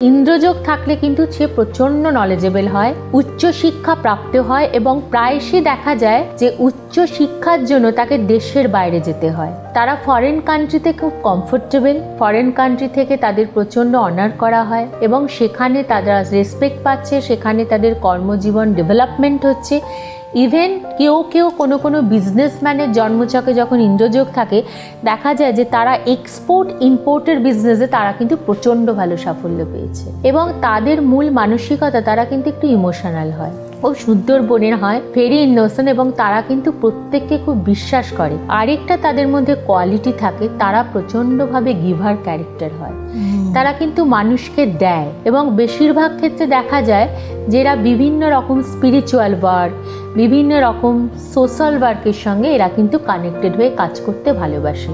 ইন্দ্রযোগ থাকলে কিন্তু সে প্রচন্ড নলেজেবল হয়, উচ্চ শিক্ষা প্রাপ্ত হয় এবং প্রায়শই দেখা যায় যে উচ্চ শিক্ষার জন্য তাকে দেশের বাইরে যেতে হয়। তারা ফরেন কান্ট্রিতে খুব কমফোর্টেবল, ফরেন কান্ট্রি থেকে তাদের প্রচন্ড অনার করা হয় এবং সেখানে তারা রেসপেক্ট পাচ্ছে, সেখানে তাদের কর্মজীবন ডেভেলপমেন্ট হচ্ছে। ইভেন কেউ কোনো বিজনেসম্যানের জন্মছকে যখন ইন্দ্রযোগ থাকে দেখা যায় যে তারা এক্সপোর্ট ইম্পোর্টের বিজনেসে তারা কিন্তু প্রচণ্ড ভালো সাফল্য পেয়েছে এবং তাদের মূল মানসিকতা তারা কিন্তু একটু ইমোশনাল হয় ও সুন্দরবনের হয়, ভেরি ইনোসেন্ট এবং তারা কিন্তু প্রত্যেককে খুব বিশ্বাস করে। আরেকটা তাদের মধ্যে কোয়ালিটি থাকে, তারা প্রচণ্ডভাবে গিভার ক্যারেক্টার হয়, তারা কিন্তু মানুষকে দেয় এবং বেশিরভাগ ক্ষেত্রে দেখা যায় যে এরা বিভিন্ন রকম স্পিরিচুয়াল ওয়ার্ক, বিভিন্ন রকম সোশ্যাল ওয়ার্কের সঙ্গে এরা কিন্তু কানেক্টেড হয়ে কাজ করতে ভালোবাসে।